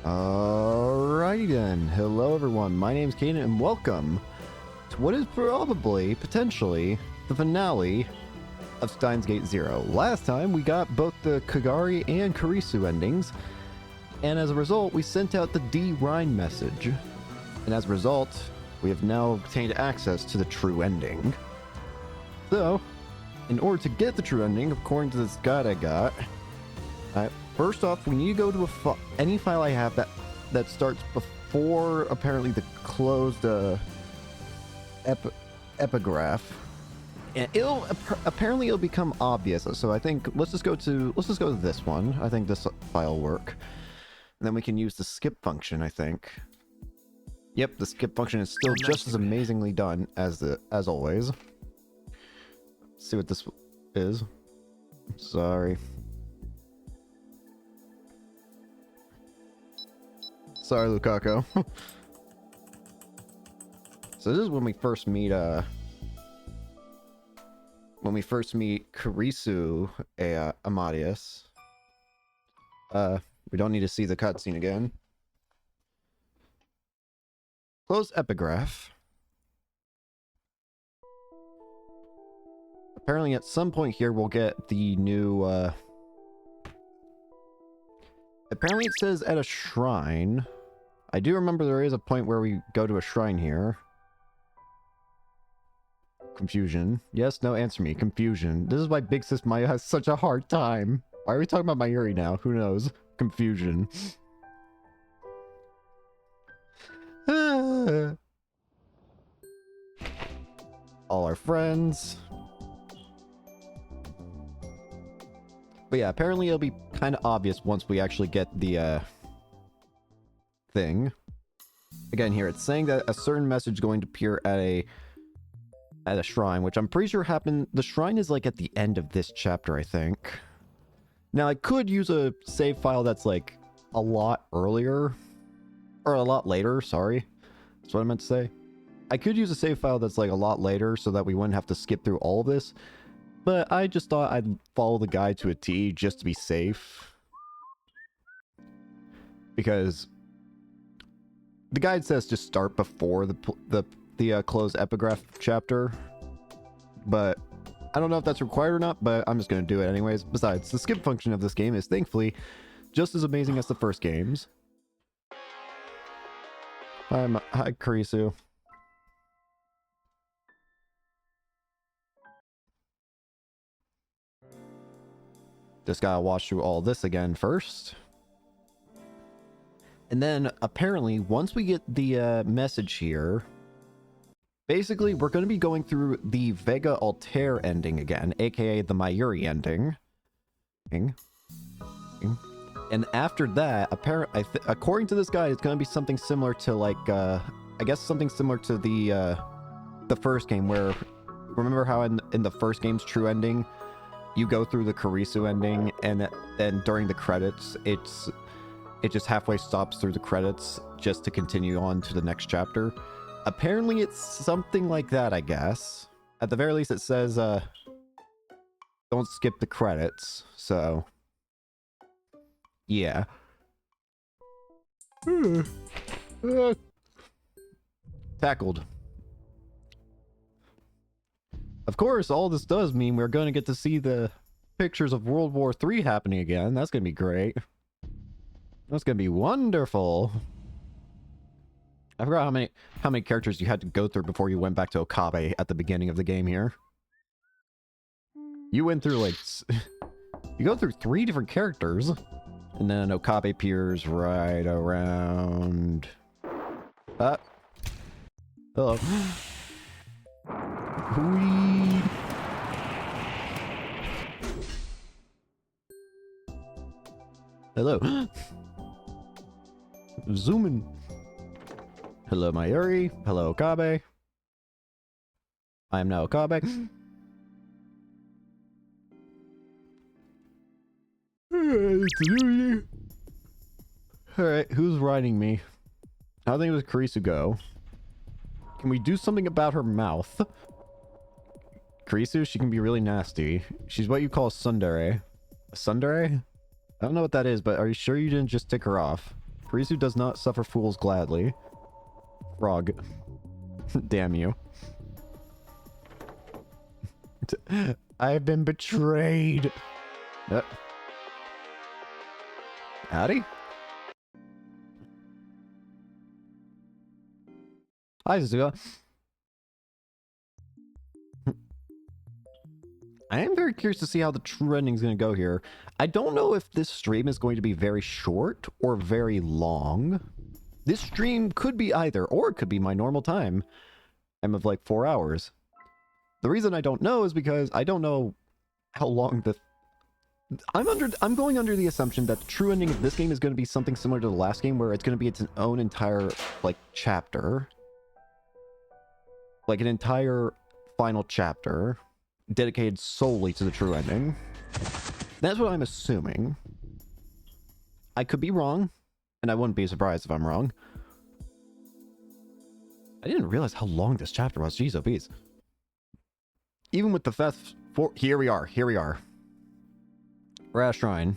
Alrighty then. Hello everyone, my name's Kaden and welcome to what is probably, potentially, the finale of Steins Gate 0. Last time we got both the Kagari and Kurisu endings, and as a result we sent out the D. Rhine message. And as a result, we have now obtained access to the true ending. So, in order to get the true ending, according to this guide I got, first off, we need to go to any file I have that starts before apparently the closed epigraph, and apparently it'll become obvious. So I think let's just go to this one. I think this file will work, and then we can use the skip function. I think. Yep, the skip function is still just as amazingly done as always. Let's see what this is. Sorry. Sorry, Lukaku. So this is when we first meet Kurisu Amadeus. We don't need to see the cutscene again. Close epigraph. Apparently at some point here we'll get the new apparently it says at a shrine. I do remember there is a point where we go to a shrine here. Confusion. Yes, no, answer me. Confusion. This is why Big Sis Maya has such a hard time. Why are we talking about Mayuri now? Who knows? Confusion. All our friends. But yeah, apparently it'll be kind of obvious once we actually get the thing. Again, here it's saying that a certain message is going to appear at a shrine, which I'm pretty sure happened. The shrine is like at the end of this chapter, I think. Now I could use a save file that's like a lot earlier, or a lot later. Sorry, that's what I meant to say. I could use a save file that's like a lot later so that we wouldn't have to skip through all of this. But I just thought I'd follow the guide to a T just to be safe. Because the guide says just start before the closed epigraph chapter. But I don't know if that's required or not, but I'm just going to do it anyways. Besides, the skip function of this game is thankfully just as amazing as the first games. Hi, Kurisu. Just gotta watch through all this again first. And then, apparently, once we get the message here, basically, we're going to be going through the Vega Altair ending again, aka the Mayuri ending. And after that, according to this guide, it's going to be something similar to, like, I guess something similar to the first game, where, remember how in the first game's true ending, you go through the Kurisu ending, and then during the credits, it just halfway stops through the credits just to continue on to the next chapter. Apparently it's something like that, I guess. At the very least, it says, don't skip the credits, so... yeah. Tackled. Of course, all this does mean we're going to get to see the pictures of World War III happening again. That's going to be great. That's going to be wonderful. I forgot how many characters you had to go through before you went back to Okabe at the beginning of the game here. You went through, like... you go through 3 different characters. And then Okabe appears right around... hello. Whee. Hello. Zoom in. Hello, Mayuri. Hello, Okabe. I am now Okabe. Alright, who's riding me? I think it was Kurisu go. Can we do something about her mouth? Kurisu, she can be really nasty. She's what you call a tsundere. A tsundere? I don't know what that is, but are you sure you didn't just tick her off? Kurisu does not suffer fools gladly. Frog. Damn you. I've been betrayed. Howdy? Hi, Suzuka. I am very curious to see how the true ending is going to go here. I don't know if this stream is going to be very short or very long. This stream could be either, or it could be my normal time. I'm of like 4 hours. The reason I don't know is because I don't know how long the... I'm going under the assumption that the true ending of this game is going to be something similar to the last game, where it's going to be its own entire, like, chapter. Like, an entire final chapter dedicated solely to the true ending. That's what I'm assuming. I could be wrong, and I wouldn't be surprised if I'm wrong. I didn't realize how long this chapter was. Jeez, oh bees. Even with the fast for here we are. We're at Shrine.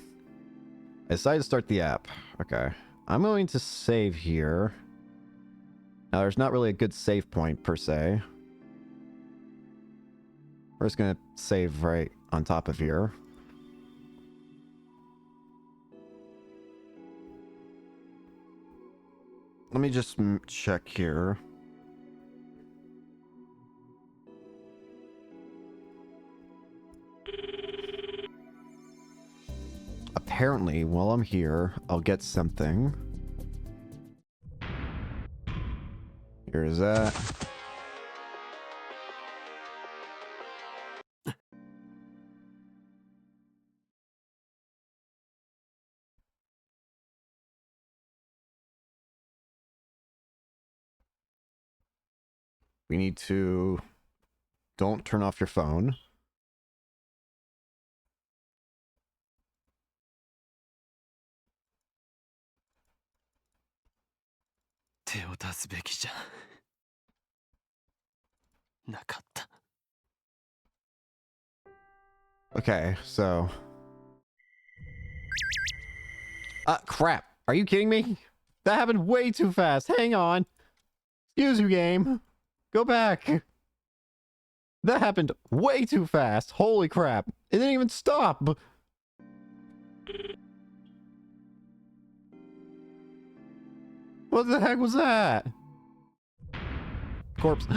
I decided to start the app. Okay. I'm going to save here. Now, there's not really a good save point, per se. We're just going to save right on top of here. Let me just check here. Apparently, while I'm here, I'll get something. Here's that. We need to... Don't turn off your phone. Okay, so... crap. Are you kidding me? That happened way too fast. Hang on. Excuse you, game. Go back. That happened way too fast. Holy crap. It didn't even stop. What the heck was that? Corpse.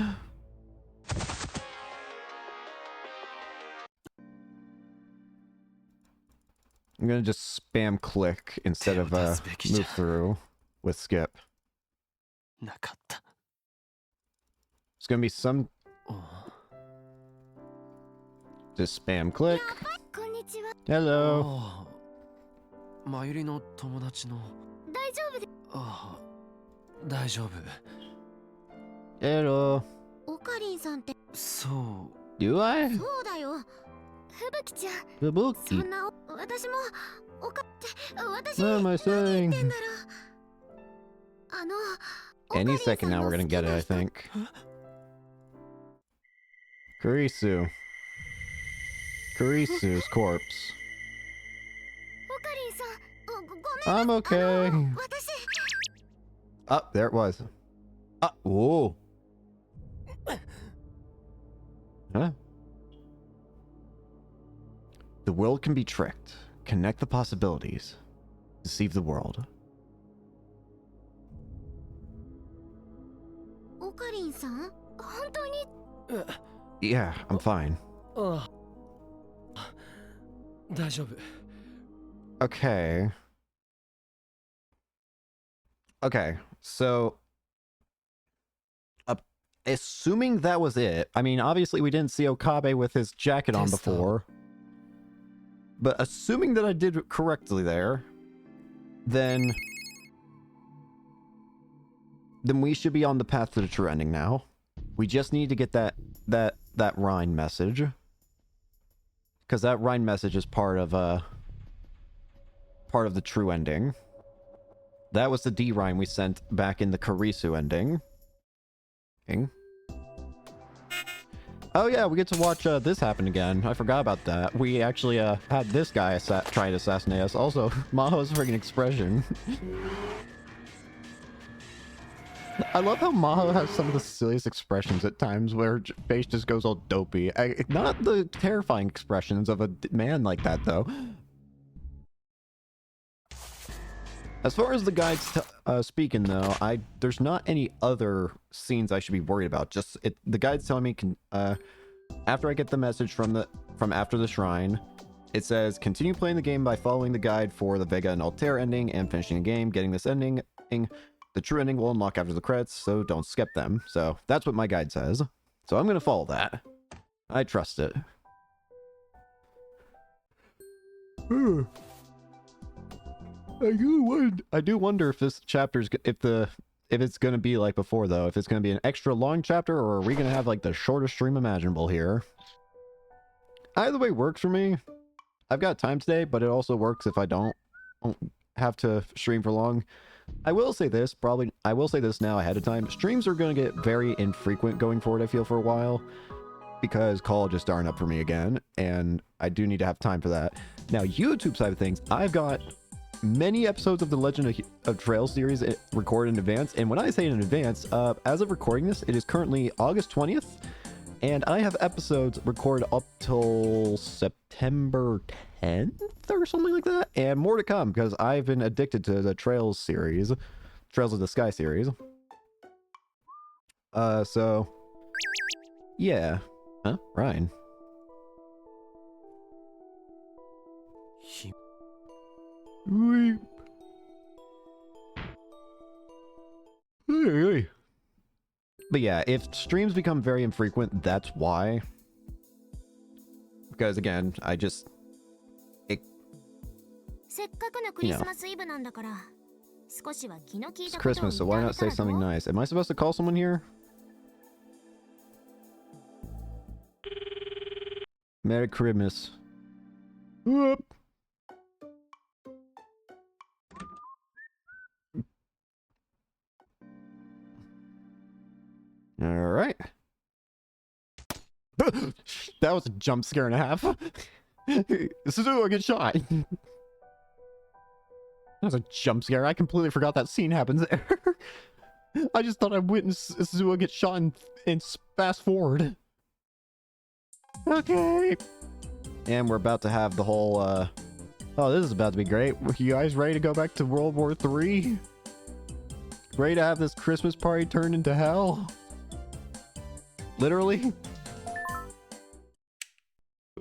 I'm gonna just spam click instead of move through with skip. It's gonna be some... Just spam click. Hello. Hello. Do I? Fubuki. What am I saying? Any second now we're gonna get it, I think. Kurisu. Kurisu's corpse. I'm okay. Oh, there it was. Whoa. Huh? The world can be tricked. Connect the possibilities. Deceive the world. Yeah, I'm fine. Okay. Okay, so... assuming that was it, I mean, obviously we didn't see Okabe with his jacket on before. But assuming that I did correctly there, then we should be on the path to the true ending now. We just need to get that Rhine message. Because that Rhine message is part of the true ending. That was the D Rhine we sent back in the Kurisu ending. Oh yeah, we get to watch this happen again. I forgot about that. We actually had this guy try to assassinate us. Also, Maho's friggin' expression. I love how Maho has some of the silliest expressions at times where face just goes all dopey. Not the terrifying expressions of a man like that, though. As far as the guides speaking, though, there's not any other scenes I should be worried about. Just the guide's telling me after I get the message from after the shrine, it says continue playing the game by following the guide for the Vega and Altair ending and finishing the game. Getting this ending, the true ending will unlock after the credits, so don't skip them. So that's what my guide says. So I'm gonna follow that. I trust it. I do wonder if this chapter's if it's gonna be like before, though. If it's gonna be an extra long chapter, or are we gonna have like the shortest stream imaginable here? Either way works for me. I've got time today, but it also works if I don't have to stream for long. I will say this now ahead of time. Streams are gonna get very infrequent going forward, I feel, for a while, because colleges aren't up for me again, and I do need to have time for that. Now, YouTube side of things, I've got many episodes of the Legend of Trails series recorded in advance, and when I say in advance, as of recording this, it is currently August 20th, and I have episodes recorded up till September 10th or something like that, and more to come, because I've been addicted to the Trails series, Trails of the Sky series. So, yeah. Huh? Ryan. Weep. But yeah, if streams become very infrequent, that's why. Because again, it's Christmas, so why not say something nice? Am I supposed to call someone here? Merry Christmas. Whoop. All right. That was a jump scare and a half. Suzuki get shot. That was a jump scare. I completely forgot that scene happens there. I just thought I witnessed Suzuki get shot and fast forward. Okay. And we're about to have the whole, oh, this is about to be great. You guys ready to go back to World War III? Ready to have this Christmas party turned into hell? Literally?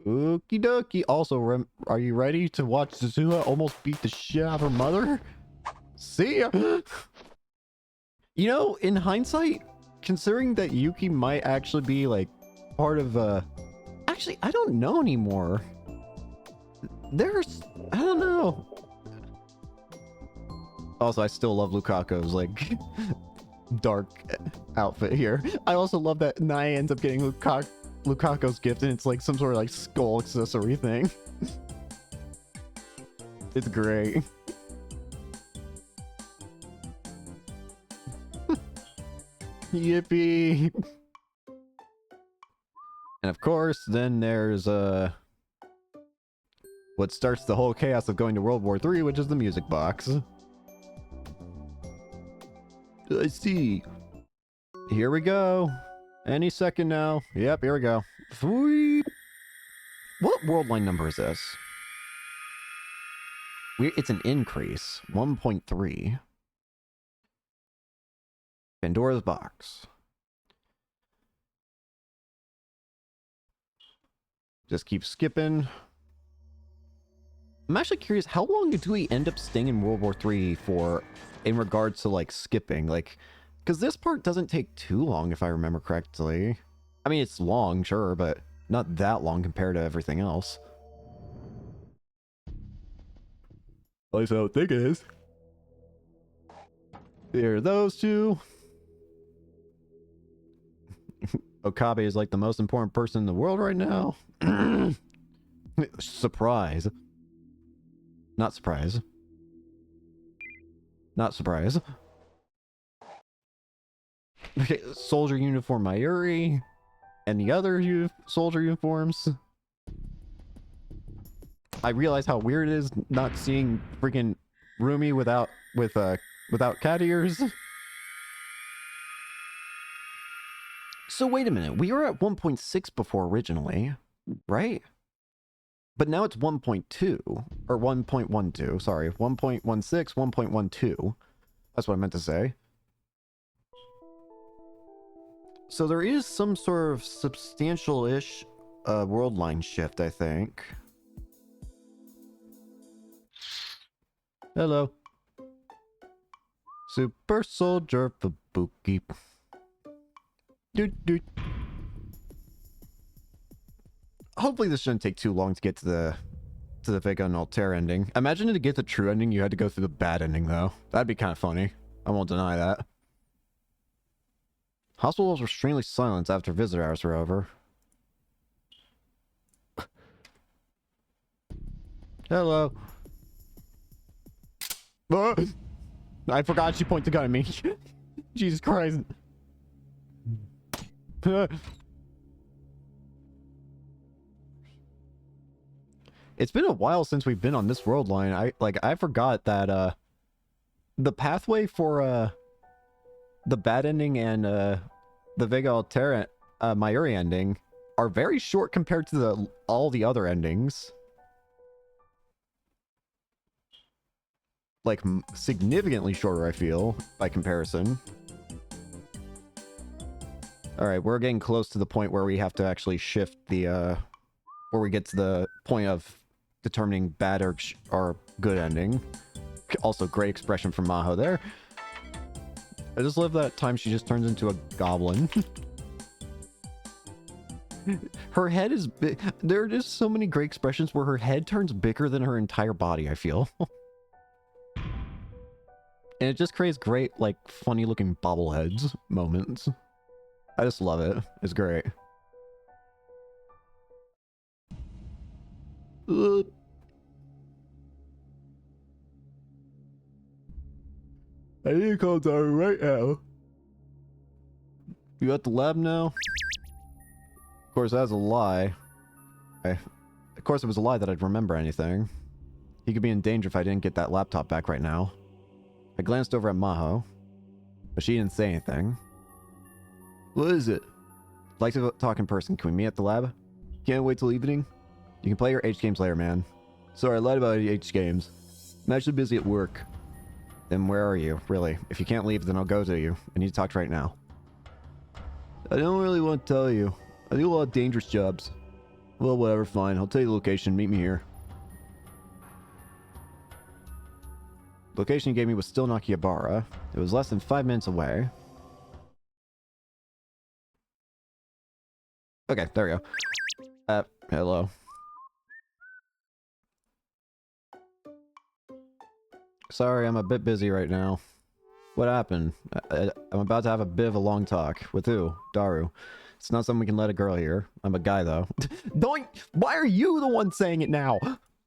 Okie dokie. Also, are you ready to watch Suzuha almost beat the shit out of her mother? See ya! You know, in hindsight, considering that Yuki might actually be, like, part of, actually, I don't know anymore. I don't know. Also, I still love Lukaku's, like, dark outfit here. I also love that Nai ends up getting Lukaku's gift, and it's like some sort of, like, skull accessory thing. It's great. Yippee! And of course, then there's, what starts the whole chaos of going to World War III, which is the music box. I see. Here we go. Any second now. Yep, here we go. Sweet. What world line number is this? It's an increase. 1.3. Pandora's box. Just keep skipping. I'm actually curious, how long do we end up staying in World War III for in regards to, like, skipping? Like, because this part doesn't take too long, if I remember correctly. I mean, it's long, sure, but not that long compared to everything else. At least I don't think it is. Here are those two. Okabe is like the most important person in the world right now. Surprise. Not surprise. Not surprise. Okay, soldier uniform Mayuri. And the other soldier uniforms. I realize how weird it is not seeing freaking Rumi without cat ears. So wait a minute, we were at 1.6 before originally, right? But now it's 1.2, or 1.12, sorry, 1.16, 1.12. That's what I meant to say. So there is some sort of substantial-ish world line shift, I think. Hello. Super Soldier Fubuki. Doot doot. Hopefully this shouldn't take too long to get to the Vega and Altair ending. Imagine to get the true ending, you had to go through the bad ending, though. That'd be kind of funny. I won't deny that. Hospitals were strangely silent after visitor hours were over. Hello. I forgot she pointed the gun at me. Jesus Christ. It's been a while since we've been on this world line. I forgot that the pathway for the bad ending and the Vega Altair Mayuri ending are very short compared to all the other endings. Like, significantly shorter, I feel, by comparison. Alright, we're getting close to the point where we have to actually shift the, where we get to the point of determining bad or good ending. Also, great expression from Maho there. I just love that time she just turns into a goblin. Her head is big. There are just so many great expressions where her head turns bigger than her entire body, I feel. And it just creates great, like, funny-looking bobbleheads moments. I just love it. It's great. I need to call Daru right now. You at the lab now? Of course, that's a lie. Of course, it was a lie that I'd remember anything. He could be in danger if I didn't get that laptop back right now. I glanced over at Maho, but she didn't say anything. What is it? I'd like to talk in person. Can we meet at the lab? Can't wait till evening? You can play your H games later, man. Sorry, I lied about H games. I'm actually busy at work. Then where are you, really? If you can't leave, then I'll go to you. I need to talk right now. I don't really want to tell you. I do a lot of dangerous jobs. Well, whatever, fine. I'll tell you the location. Meet me here. The location you gave me was still Nakihabara. It was less than 5 minutes away. Okay, there we go. Hello. Sorry, I'm a bit busy right now. What happened? I'm about to have a bit of a long talk. With who? Daru. It's not something we can let a girl hear. I'm a guy, though. Why are you the one saying it now?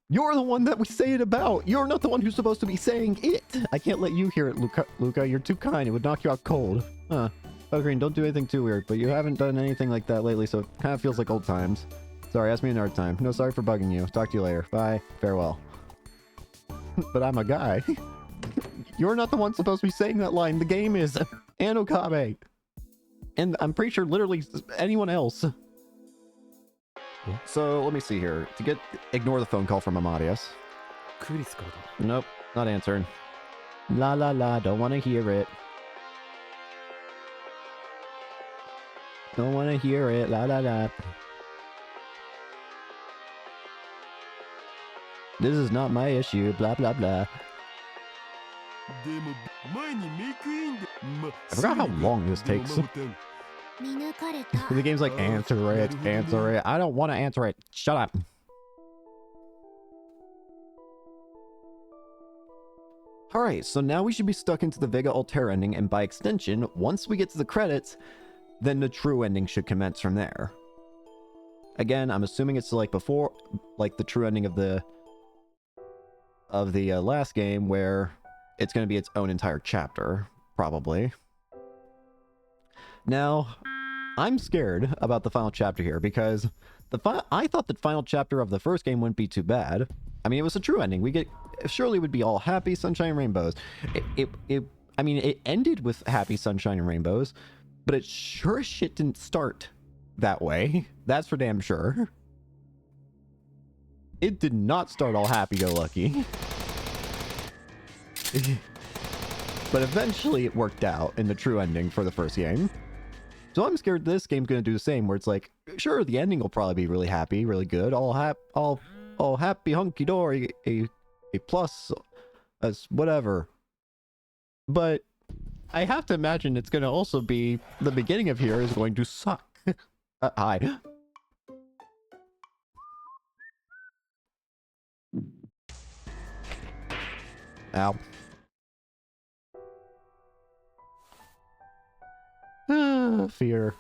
You're the one that we say it about. You're not the one who's supposed to be saying it. I can't let you hear it, Luca. You're too kind. It would knock you out cold. Huh. Oh, Green, don't do anything too weird, but you haven't done anything like that lately, so it kind of feels like old times. Sorry, ask me another time. No, sorry for bugging you. Talk to you later. Bye. Farewell. But I'm a guy. You're not the one supposed to be saying that line. The game is. And Okabe. And I'm pretty sure literally anyone else. So, let me see here. Ignore the phone call from Amadeus. Nope, not answering. La la la, don't want to hear it. Don't want to hear it, la la la. This is not my issue, blah blah blah. I forgot how long this takes. The game's like, answer it, answer it. I don't want to answer it. Shut up. Alright, so now we should be stuck into the Vega Altair ending, and by extension, once we get to the credits, then the true ending should commence from there. Again, I'm assuming it's like before, like the true ending of the last game, where it's going to be its own entire chapter, probably. Now, I'm scared about the final chapter here, because I thought the final chapter of the first game wouldn't be too bad. I mean, it was a true ending. Surely would be all happy, sunshine, and rainbows. I mean, it ended with happy, sunshine, and rainbows, But it sure as shit didn't start that way. That's for damn sure. It did not start all happy-go-lucky. But eventually it worked out in the true ending for the first game. So I'm scared this game's gonna do the same, where it's like, sure, the ending will probably be really happy, really good, all happy hunky-dory, a plus, as whatever. But I have to imagine it's gonna also be, the beginning of here is going to suck. Hi. Ow. Fear.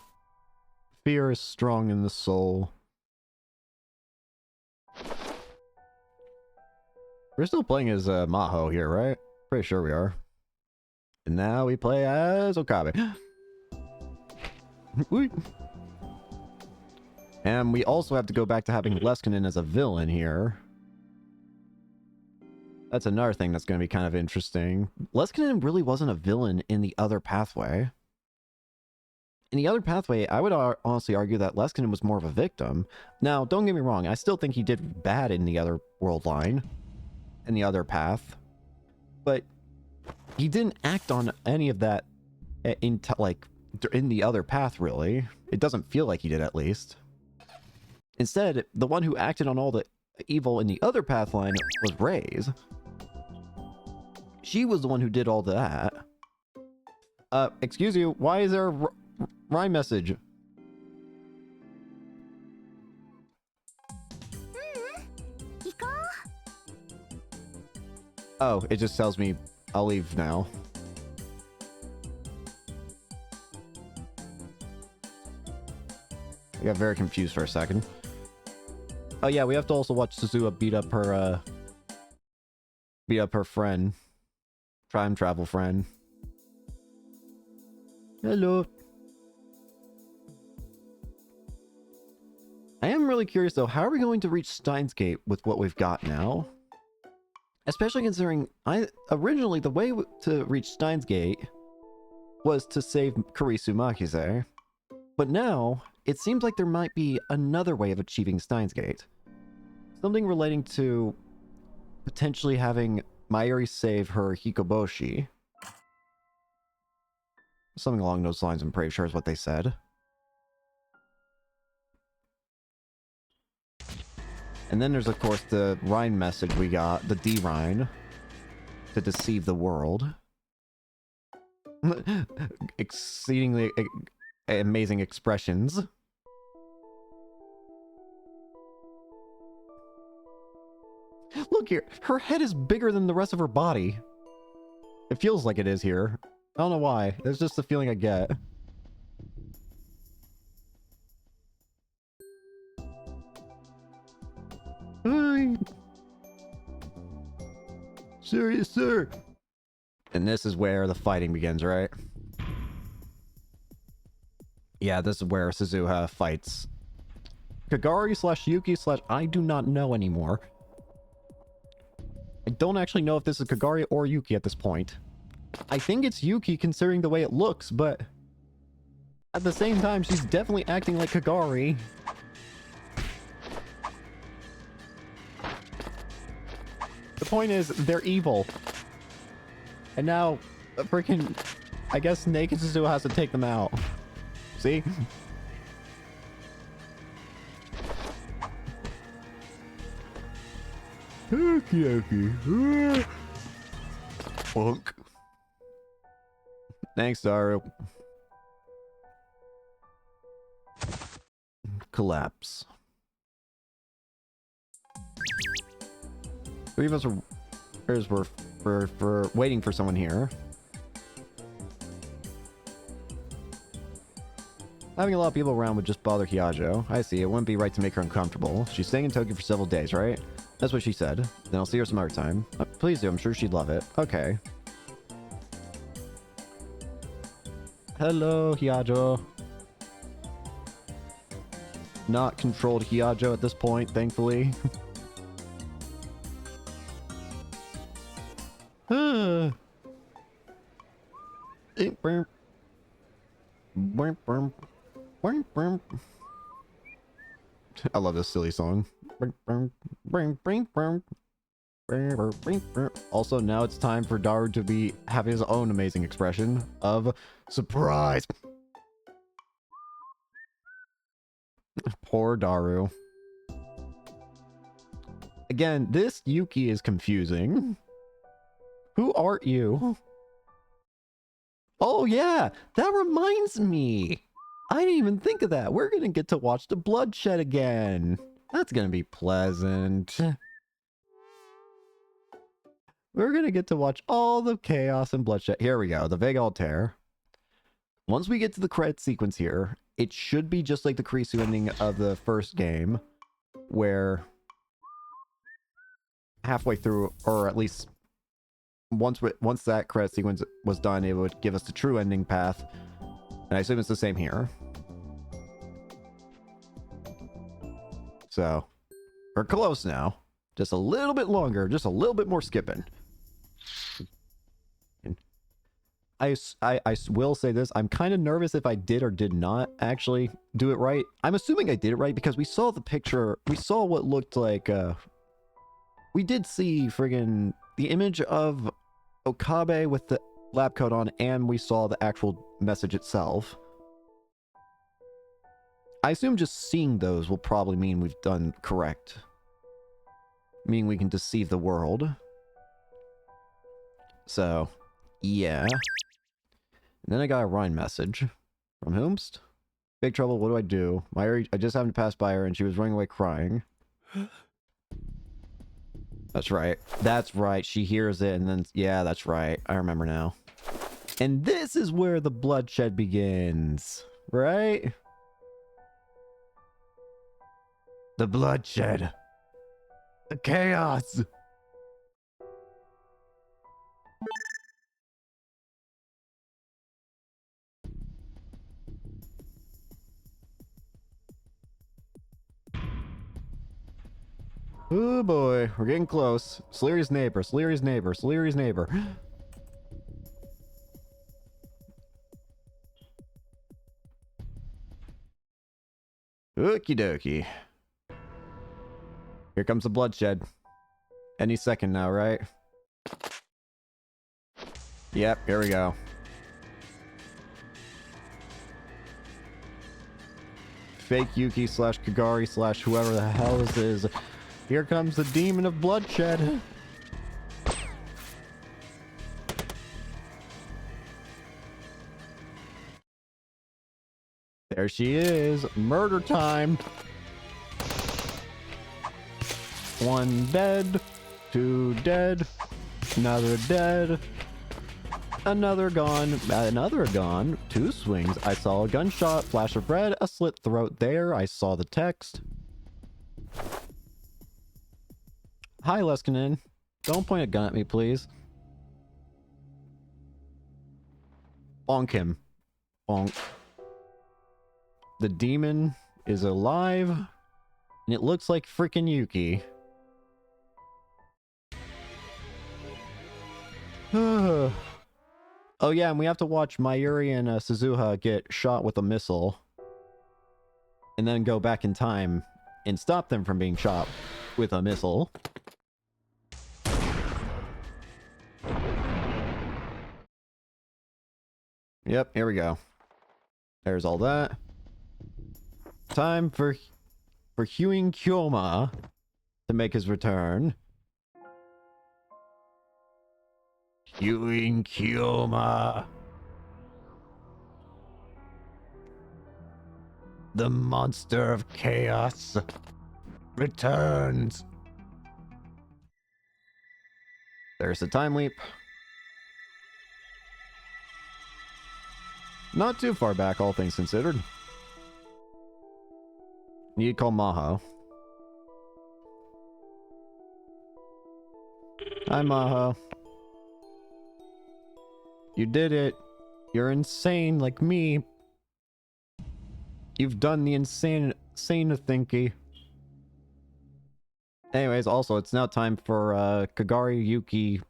Fear is strong in the soul. We're still playing as Maho here, right? Pretty sure we are. And now we play as Okabe. And we also have to go back to having Leskinen as a villain here. That's another thing that's going to be kind of interesting. Leskinen really wasn't a villain in the other pathway. In the other pathway, I would honestly argue that Leskinen was more of a victim. Now, don't get me wrong, I still think he did bad in the other world line, in the other path. But he didn't act on any of that in the other path, really. It doesn't feel like he did, at least. Instead, the one who acted on all the evil in the other path line was Ray's. She was the one who did all that. Excuse you, why is there a rhyme message? Oh, it just tells me I'll leave now. I got very confused for a second. Oh yeah, we have to also watch Suzuha beat up her friend. Time travel friend. Hello. I am really curious though, how are we going to reach Steins Gate with what we've got now? Especially considering, originally the way to reach Steins Gate was to save Kurisu Makize. But now, it seems like there might be another way of achieving Steins Gate. Something relating to potentially having Mayuri save her Hikoboshi. Something along those lines, I'm pretty sure is what they said. And then there's, of course, the Rhine message we got, the D-Rhine, to deceive the world. Exceedingly amazing expressions. Look here, her head is bigger than the rest of her body. It feels like it is here. I don't know why. It's just the feeling I get. Hi. Serious, sir. And this is where the fighting begins, right? Yeah, this is where Suzuha fights Kagari / Yuki / I do not know anymore. I don't actually know if this is Kagari or Yuki at this point. I think it's Yuki considering the way it looks, but at the same time, she's definitely acting like Kagari. The point is, they're evil. And now, freaking, I guess Naked Suzuha has to take them out. See? Okay. Funk. Thanks, Daru. Collapse. Three of us we're waiting for someone here. Having a lot of people around would just bother Hyajo. I see, it wouldn't be right to make her uncomfortable. She's staying in Tokyo for several days, right? That's what she said. Then I'll see her some other time. Please do, I'm sure she'd love it. Okay. Hello, Hyajo. Not controlled Hyajo at this point, thankfully. I love this silly song. Also, now it's time for Daru to have his own amazing expression of surprise. Poor Daru. Again, this Yuki is confusing. Who are you? Oh yeah, that reminds me. I didn't even think of that. We're gonna get to watch the bloodshed again. That's gonna be pleasant. We're gonna get to watch all the chaos and bloodshed. Here we go, the Vega Altair. Once we get to the credit sequence here, it should be just like the Kurisu ending of the first game, where halfway through, or at least once that credit sequence was done, it would give us the true ending path. And I assume it's the same here. So, we're close now. Just a little bit longer, just a little bit more skipping. I will say this, I'm kind of nervous if I did or did not actually do it right. I'm assuming I did it right because we saw the picture, we saw what looked like, we did see friggin' the image of Okabe with the lab coat on, and we saw the actual message itself. I assume just seeing those will probably mean we've done correct. Meaning we can deceive the world. So, yeah. And then I got a Rhine message. From whomst? Big trouble, what do I do? I just happened to pass by her and she was running away crying. That's right. That's right. She hears it and then... Yeah, that's right. I remember now. And this is where the bloodshed begins. Right? The bloodshed. The chaos. Oh boy, we're getting close. Sleary's neighbor, Sleary's neighbor, Sleary's neighbor. Okie dokie. Here comes the bloodshed. Any second now, right? Yep, here we go. Fake Yuki slash Kagari slash whoever the hell this is. Here comes the demon of bloodshed. There she is. Murder time. One dead. Two dead. Another dead. Another gone. Another gone. Two swings. I saw a gunshot. Flash of red. A slit throat there. I saw the text. Hi, Leskinen. Don't point a gun at me, please. Bonk him. Bonk. The demon is alive. And it looks like freaking Yuki. Oh yeah, and we have to watch Mayuri and Suzuha get shot with a missile. And then go back in time and stop them from being shot with a missile. Yep, here we go. There's all that. Time for Huing Kyoma to make his return. Huing Kyoma. The monster of chaos returns. There's the time leap. Not too far back, all things considered. Need to call Maho. Hi, Maho. You did it. You're insane like me. You've done the insane thinky. Anyways, also, it's now time for Kagari Yuki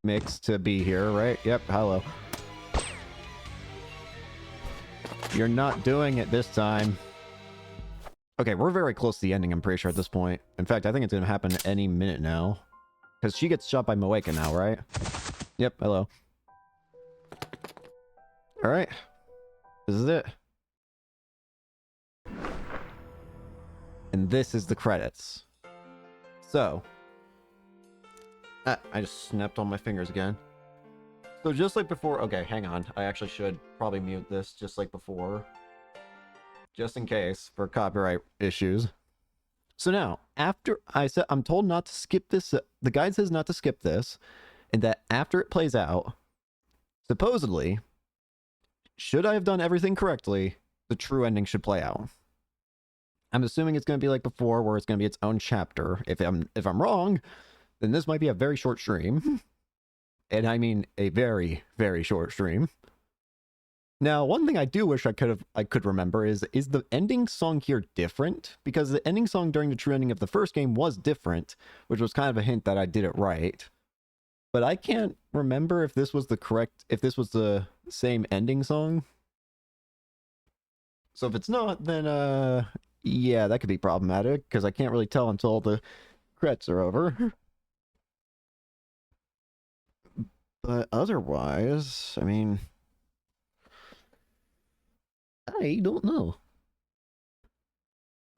mix to be here, right? Yep, hello. You're not doing it this time. Okay, we're very close to the ending, I'm pretty sure, at this point. In fact, I think it's gonna happen any minute now. Because she gets shot by Moeka now, right? Yep, hello. Alright. This is it. And this is the credits. So. I just snapped on my fingers again. So just like before... Okay, hang on. I actually should probably mute this just like before. Just in case for copyright issues. So now, after I said, I'm told not to skip this. The guide says not to skip this, and that after it plays out, supposedly, should I have done everything correctly, the true ending should play out. I'm assuming it's going to be like before, where it's going to be its own chapter. If I'm wrong, then this might be a very short stream, and I mean a very, very short stream. Now, one thing I do wish I could remember is the ending song here different? Because the ending song during the true ending of the first game was different, which was kind of a hint that I did it right. But I can't remember if this was the same ending song. So if it's not, then yeah, that could be problematic, because I can't really tell until all the credits are over. But otherwise, I mean... I don't know.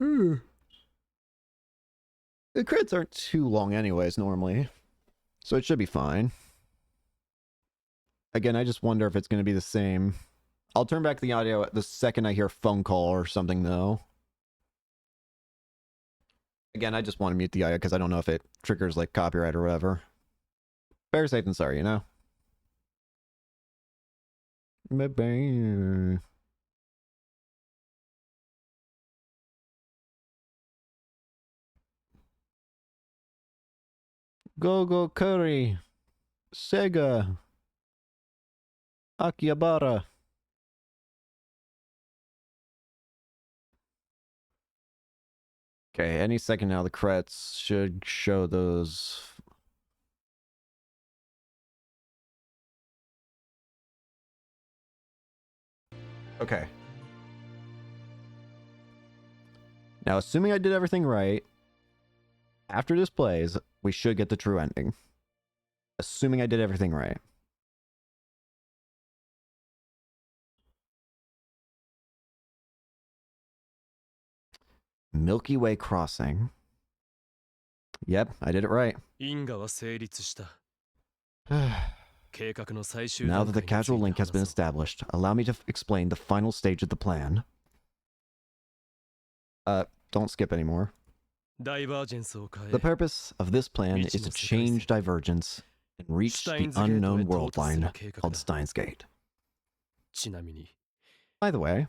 The credits aren't too long anyways, normally. So it should be fine. Again, I just wonder if it's going to be the same. I'll turn back the audio the second I hear a phone call or something, though. Again, I just want to mute the audio because I don't know if it triggers, like, copyright or whatever. Better safe than sorry, you know? Bye-bye. Go Curry, Sega, Akihabara. Okay, any second now the credits should show those. Okay. Now, assuming I did everything right, after this plays, we should get the true ending. Assuming I did everything right. Milky Way Crossing. Yep, I did it right. Now that the causal link has been established, allow me to explain the final stage of the plan. Don't skip anymore. The purpose of this plan is to change divergence and reach the unknown world line called Steins Gate. By the way,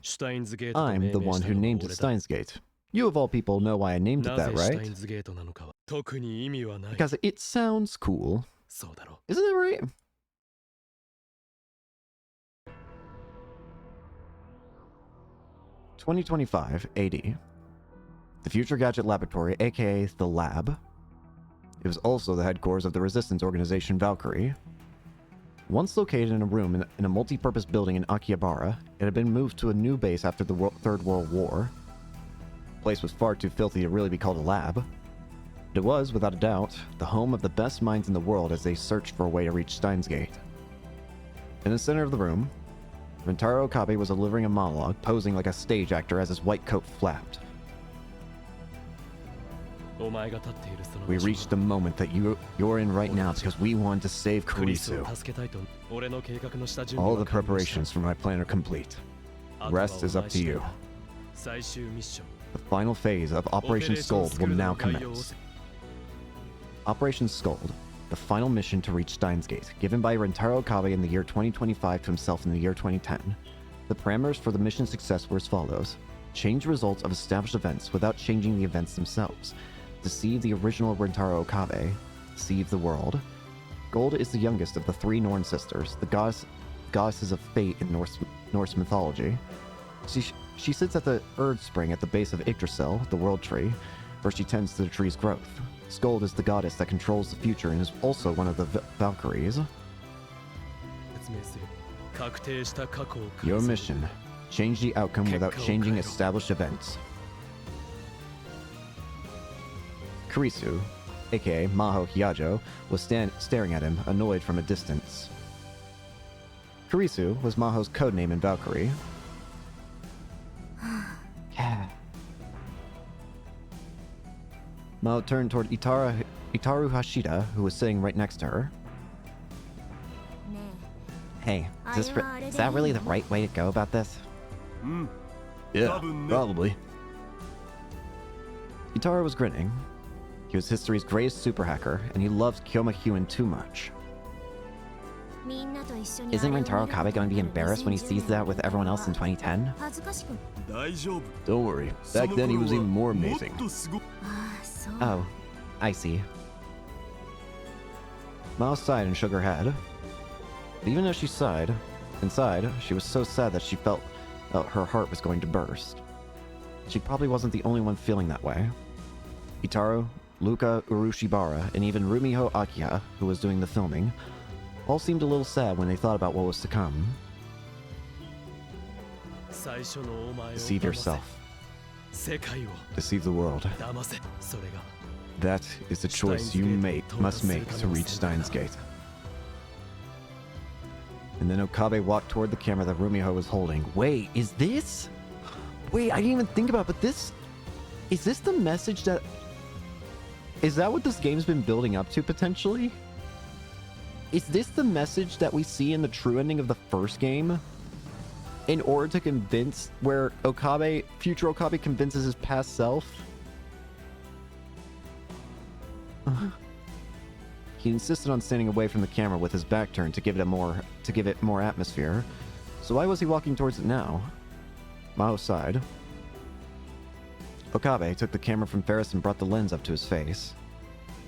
I'm the one who named it Steins Gate. You of all people know why I named it that, right? Because it sounds cool. Isn't it right? (2025 AD). The Future Gadget Laboratory, aka the Lab. It was also the headquarters of the resistance organization Valkyrie. Once located in a room in a multi-purpose building in Akihabara, it had been moved to a new base after the Third World War. The place was far too filthy to really be called a lab. But it was, without a doubt, the home of the best minds in the world as they searched for a way to reach Steins Gate. In the center of the room, Rentaro Okabe was delivering a monologue, posing like a stage actor as his white coat flapped. We reached the moment that you're in right now because we wanted to save Kurisu. All the preparations for my plan are complete. The rest is up to you. The final phase of Operation Scold will now commence. Operation Scold, the final mission to reach Steins Gate, given by Rentaro Okabe in the year 2025 to himself in the year 2010. The parameters for the mission's success were as follows. Change results of established events without changing the events themselves. Deceive the original Rentaro Okabe. Deceive the world. Gold is the youngest of the three Norn sisters, the goddesses of fate in Norse mythology. She sits at the Erd Spring at the base of Yggdrasil, the world tree, where she tends to the tree's growth. Skuld is the goddess that controls the future and is also one of the Valkyries. Your mission, change the outcome without changing established events. Kurisu, aka Maho Hyajo, was staring at him, annoyed from a distance. Kurisu was Maho's codename in Valkyrie. Maho turned toward Itaru Hashida, who was sitting right next to her. Hey, is that really the right way to go about this? Yeah, probably. Itaru was grinning. He was history's greatest super hacker, and he loves Kyoma Hyun too much. Isn't Rintaro Kabe going to be embarrassed when he sees that with everyone else in 2010? Don't worry, back then he was even more amazing. Oh, I see. Mao sighed and shook her head. But even as she sighed, inside, she was so sad that she felt her heart was going to burst. She probably wasn't the only one feeling that way. Itaru, Luca Urushibara, and even Rumiho Akiha, who was doing the filming, all seemed a little sad when they thought about what was to come. Deceive yourself. Deceive the world. That is the choice you must make to reach Steins Gate. And then Okabe walked toward the camera that Rumiho was holding. Wait, is this? Wait, I didn't even think about it, but this... Is this the message that... Is that what this game's been building up to, potentially? Is this the message that we see in the true ending of the first game? In order to convince... Where Okabe... Future Okabe convinces his past self? He insisted on standing away from the camera with his back turned to give it more atmosphere. So why was he walking towards it now? Mao sighed. Okabe took the camera from Ferris and brought the lens up to his face.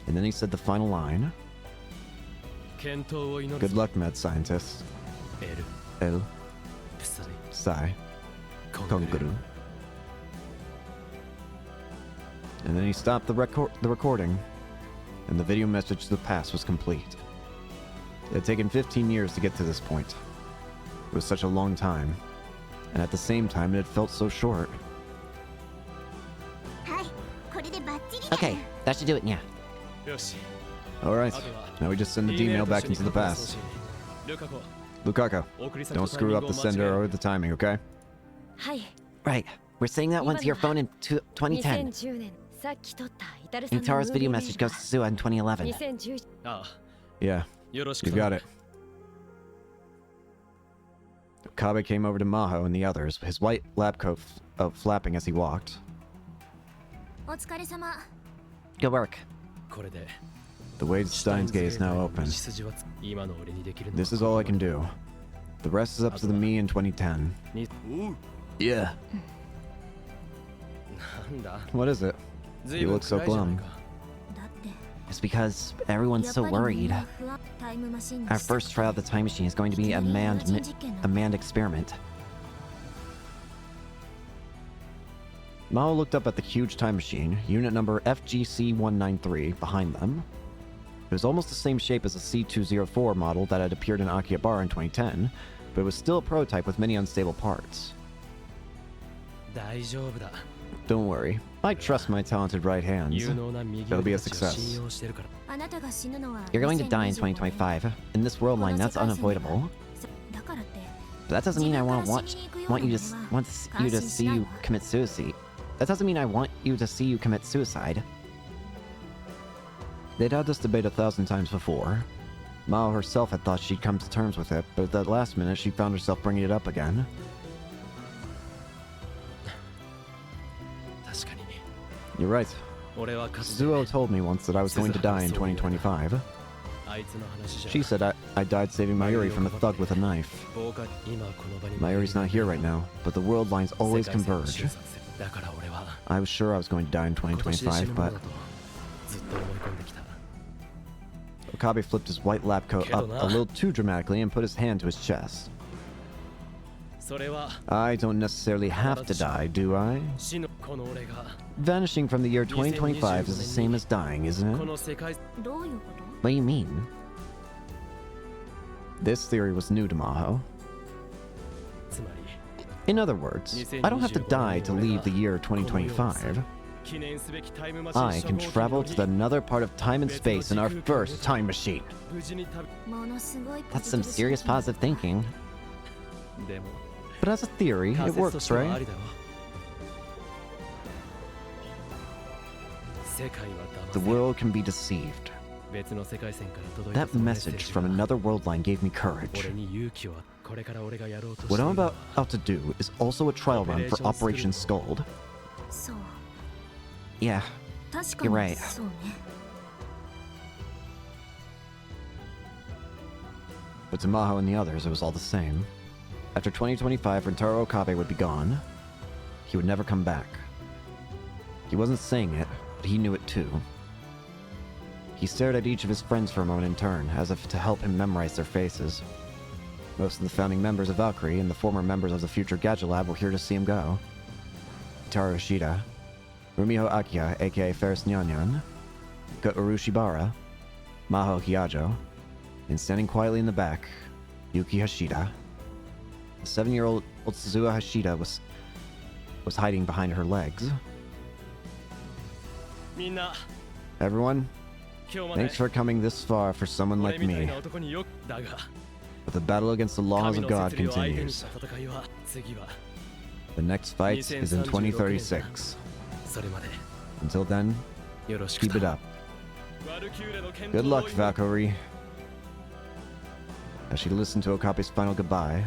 And then he said the final line. Good luck, mad scientist. El. Sai. Konguru. And then he stopped the recording. And the video message to the past was complete. It had taken 15 years to get to this point. It was such a long time. And at the same time, it had felt so short. Okay, that should do it, yeah. Alright, now we just send the email back into the past. Lukako, don't screw up the sender or the timing, okay? Right, we're sending that one to your phone in 2010. And Tara's video message goes to Sua in 2011. Yeah, you got it. Kabe came over to Maho and the others, his white lab coat flapping as he walked. Good work. The way to Steins Gate is now open. This is all I can do. The rest is up to me in 2010. Yeah. What is it? You look so glum. It's because everyone's so worried. Our first trial of the time machine is going to be a manned experiment. Mao looked up at the huge time machine, unit number FGC-193, behind them. It was almost the same shape as the C-204 model that had appeared in Akihabara in 2010, but it was still a prototype with many unstable parts. Don't worry, I trust my talented right hands. It'll be a success. You're going to die in 2025. In this world line, that's unavoidable. But that doesn't mean I want you to see you commit suicide. That doesn't mean I want you to see you commit suicide. They'd had this debate 1,000 times before. Mao herself had thought she'd come to terms with it, but at the last minute she found herself bringing it up again. You're right. Zuo told me once that I was going to die in 2025. She said I died saving Mayuri from a thug with a knife. Mayuri's not here right now, but the world lines always converge. I was sure I was going to die in 2025, but... Okabe flipped his white lab coat up a little too dramatically and put his hand to his chest. I don't necessarily have to die, do I? Vanishing from the year 2025 is the same as dying, isn't it? What do you mean? This theory was new to Maho. In other words, I don't have to die to leave the year 2025. I can travel to another part of time and space in our first time machine. That's some serious positive thinking. But as a theory, it works, right? The world can be deceived. That message from another world line gave me courage. What I'm about to do is also a trial run for Operation Scold. Yeah, you're right. But to Maho and the others, it was all the same. After 2025, Rentaro Okabe would be gone. He would never come back. He wasn't saying it, but he knew it too. He stared at each of his friends for a moment in turn, as if to help him memorize their faces. Most of the founding members of Valkyrie and the former members of the future Gadget Lab were here to see him go. Taro Ishida, Rumiho Akiya, aka Ferris Nyanyan, Yuka Urushibara, Maho Hiyajo, and standing quietly in the back, Yuki Hashida. The 7-year-old Suzuha Hashida was hiding behind her legs. Everyone, thanks for coming this far for someone like me. But the battle against the laws of God continues. The next fight is in 2036. Until then, keep it up. Good luck, Valkyrie. As she listened to Okabe's final goodbye,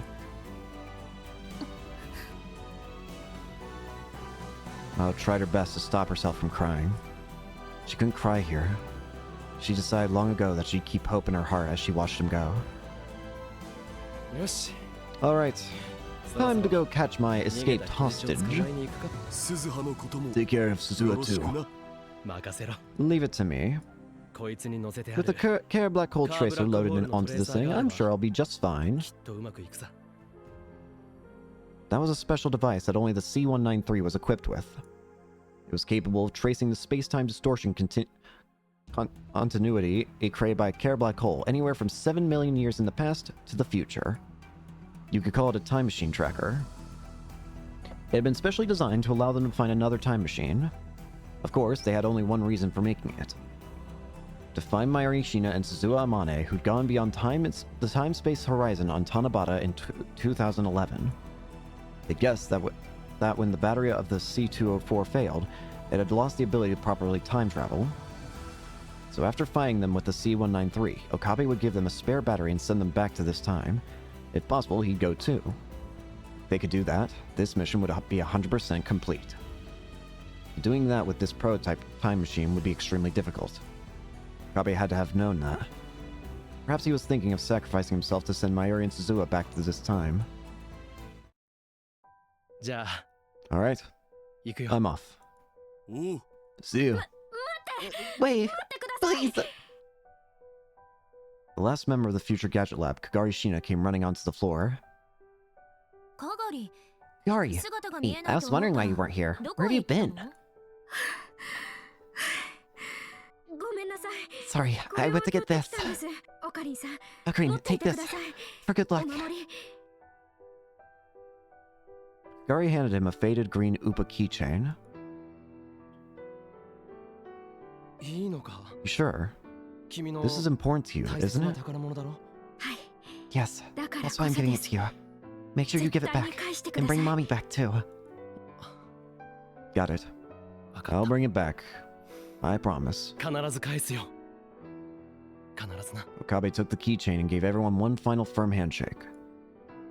Mao tried her best to stop herself from crying. She couldn't cry here. She decided long ago that she'd keep hope in her heart as she watched him go. Alright, time to go catch my escaped hostage. Take care of Suzuha too. Leave it to me. With the Care Black Hole Tracer loaded onto this thing, I'm sure I'll be just fine. That was a special device that only the C-193 was equipped with. It was capable of tracing the space-time distortion continuity created by a Care Black Hole anywhere from 7 million years in the past to the future. You could call it a time machine tracker. It had been specially designed to allow them to find another time machine. Of course, they had only one reason for making it. To find Mayuri Shina and Suzuha Amane, who'd gone beyond the time-space horizon on Tanabata in 2011. They guessed that when the battery of the C-204 failed, it had lost the ability to properly time travel. So after finding them with the C-193, Okabe would give them a spare battery and send them back to this time. If possible, he'd go too. If they could do that, this mission would be 100% complete. Doing that with this prototype time machine would be extremely difficult. Okabe had to have known that. Perhaps he was thinking of sacrificing himself to send Mayuri and Suzuha back to this time. Alright, I'm off. See you. Wait, please! The last member of the future Gadget Lab, Kagari Shina, came running onto the floor. Kagari, I was wondering why you weren't here. Where have you been? Sorry, I went to get this. Ocarina, take this. For good luck. Kagari handed him a faded green Upa keychain. You sure? This is important to you, isn't it? Yes, that's why I'm giving it to you. Make sure you give it back, and bring Mommy back too. Got it. I'll bring it back. I promise. Okabe took the keychain and gave everyone one final firm handshake.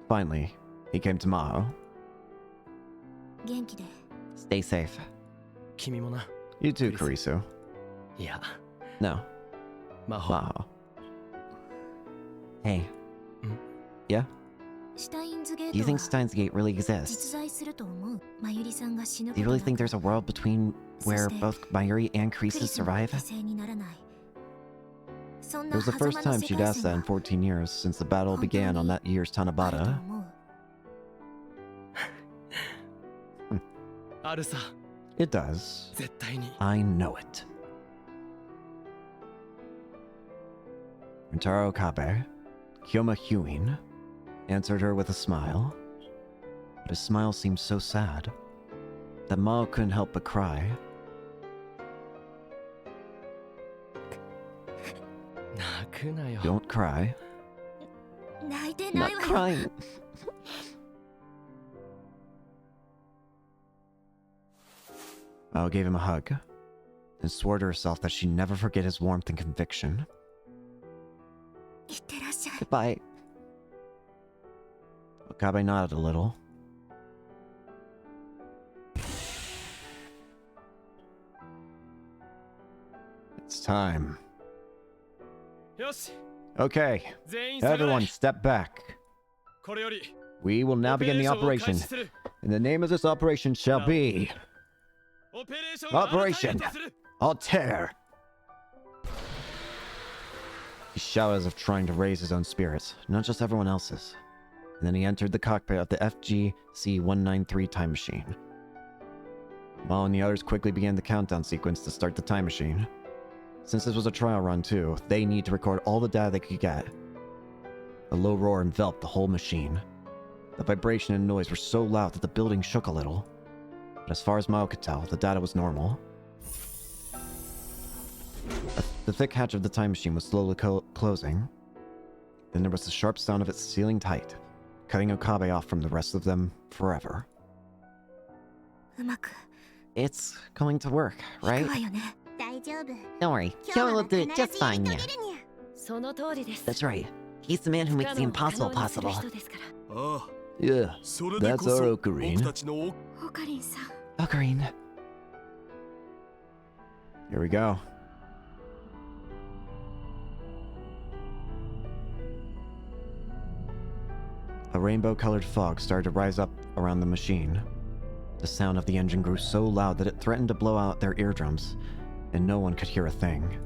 Finally, he came to Maho. Stay safe. You too, Kurisu. No. Maho. Hey. Yeah? Do you think Steins Gate really exists? Do you really think there's a world between where both Mayuri and Kurisu survive? It was the first time she'd asked that in 14 years since the battle began on that year's Tanabata. It does. I know it. Rentaro Okabe, Kyoma Huin, answered her with a smile. But his smile seemed so sad that Mao couldn't help but cry. Don't cry. Not crying. Mao gave him a hug and swore to herself that she'd never forget his warmth and conviction. Goodbye. Okabe nodded a little. It's time. Okay, everyone step back. We will now begin the operation. And the name of this operation shall be... Operation Altair. He shouted as if trying to raise his own spirits, not just everyone else's. And then he entered the cockpit of the FGC-193 time machine. Mao and the others quickly began the countdown sequence to start the time machine. Since this was a trial run too, they need to record all the data they could get. A low roar enveloped the whole machine. The vibration and noise were so loud that the building shook a little. But as far as Mao could tell, the data was normal. The thick hatch of the time machine was slowly closing. Then there was the sharp sound of it sealing tight, cutting Okabe off from the rest of them forever. It's going to work, right? Don't worry, Kyo will do it just fine, yeah. That's right. He's the man who makes the impossible possible. Yeah, that's our Ocarine. Ocarine. Here we go. A rainbow-colored fog started to rise up around the machine. The sound of the engine grew so loud that it threatened to blow out their eardrums, and no one could hear a thing.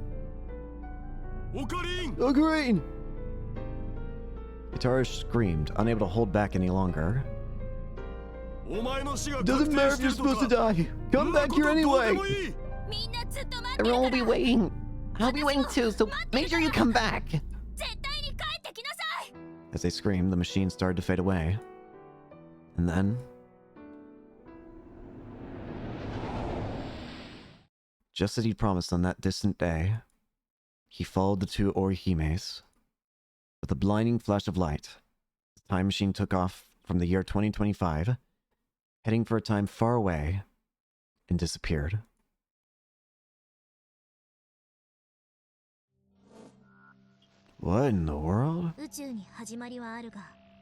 Ocarine! Ocarine! Guitarist screamed, unable to hold back any longer. Doesn't matter if you're supposed to die. Come back here anyway. Everyone will be waiting. I'll be waiting too, so make sure you come back. As they screamed, the machine started to fade away. And then... just as he'd promised on that distant day, he followed the two Orihimes. With a blinding flash of light, the time machine took off from the year 2025, heading for a time far away, and disappeared. What in the world? The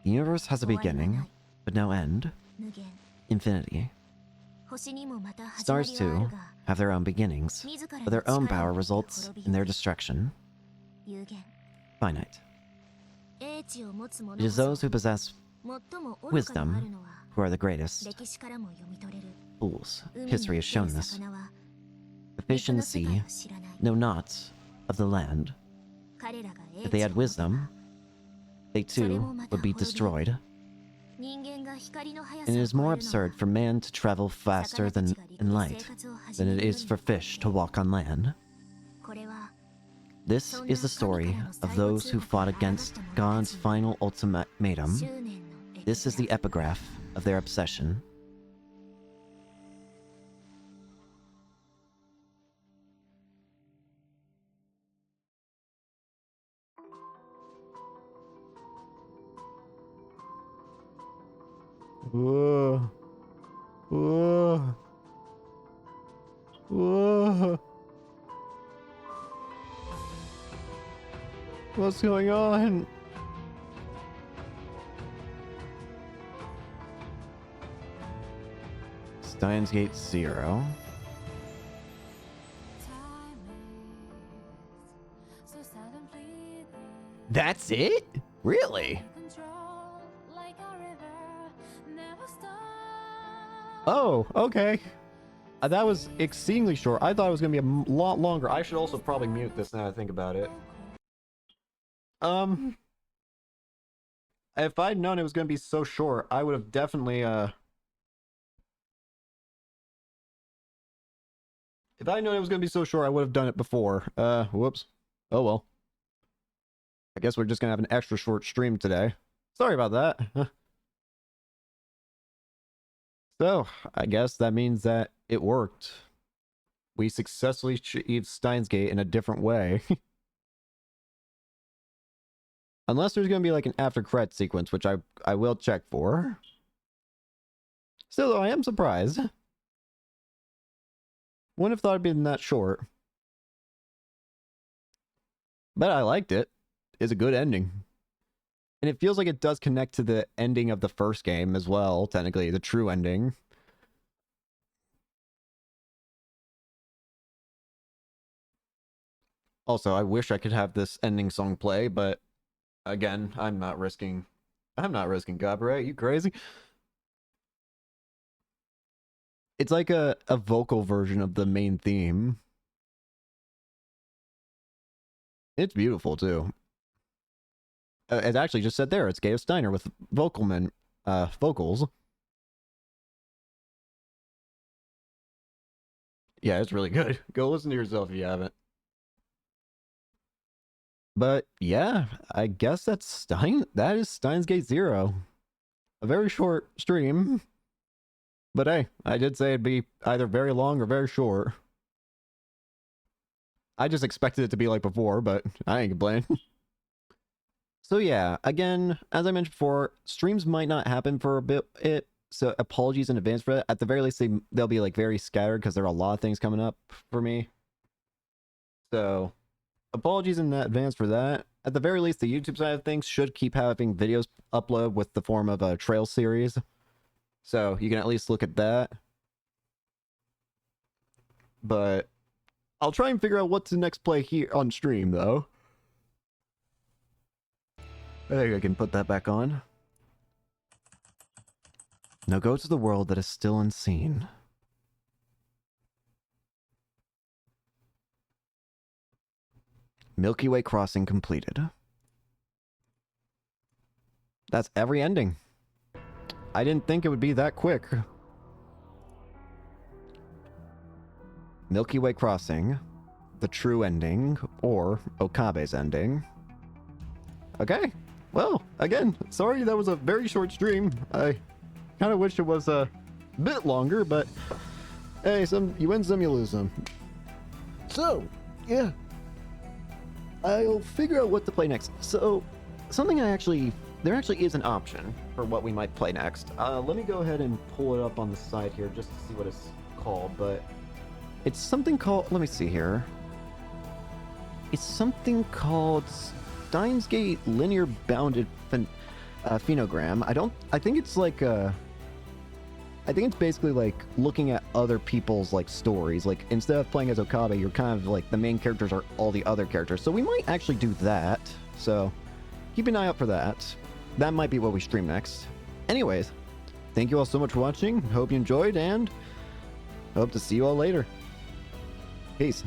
universe has a beginning, but no end. Infinity. Stars, too, have their own beginnings, but their own power results in their destruction. Finite. It is those who possess wisdom who are the greatest. Fools. History has shown this. The fish in the sea know not of the land. If they had wisdom, they too would be destroyed. And it is more absurd for man to travel faster than in light than it is for fish to walk on land. This is the story of those who fought against God's final ultimatum. This is the epigraph of their obsession. Whoa. Whoa. Whoa. What's going on? Steins Gate 0. That's it? Really? Oh, okay. That was exceedingly short. I thought it was going to be a lot longer. I should also probably mute this now that I think about it. If I'd known it was going to be so short, I would have definitely, if I'd known it was going to be so short, I would have done it before. Whoops. Oh well. I guess we're just going to have an extra short stream today. Sorry about that. So, I guess that means that it worked. We successfully achieved Steins Gate in a different way. Unless there's going to be like an after credit sequence, which I will check for. Still, though, I am surprised. Wouldn't have thought it'd been that short. But I liked it. It's a good ending. And it feels like it does connect to the ending of the first game as well, technically, the true ending. Also, I wish I could have this ending song play, but again, I'm not risking copyright. You crazy? It's like a vocal version of the main theme. It's beautiful too. It actually just said there, it's Gay of Steiner with vocals. Yeah, it's really good. Go listen to yourself if you haven't. But yeah, I guess that is Steins Gate 0. A very short stream. But hey, I did say it'd be either very long or very short. I just expected it to be like before, but I ain't complaining. So yeah, again, as I mentioned before, streams might not happen for a bit, so apologies in advance for that. At the very least, they'll be like very scattered because there are a lot of things coming up for me. So apologies in advance for that. At the very least, the YouTube side of things should keep having videos upload with the form of a trail series. So you can at least look at that. But I'll try and figure out what to next play here on stream, though. I think I can put that back on. Now go to the world that is still unseen. Milky Way crossing completed. That's every ending. I didn't think it would be that quick. Milky Way crossing, the true ending, or Okabe's ending. Okay, well, again, sorry that was a very short stream. I kind of wish it was a bit longer, but hey, you win some, you lose some. So, yeah. I'll figure out what to play next. So, there actually is an option for what we might play next. Let me go ahead and pull it up on the side here just to see what it's called, but it's something called, let me see here. It's something called Steins Gate Linear Bounded Phenogram. I think it's like I think it's basically like looking at other people's like stories. Like instead of playing as Okabe, you're kind of like the main characters are all the other characters. So we might actually do that. So keep an eye out for that. That might be what we stream next. Anyways, thank you all so much for watching. Hope you enjoyed and hope to see you all later. Peace.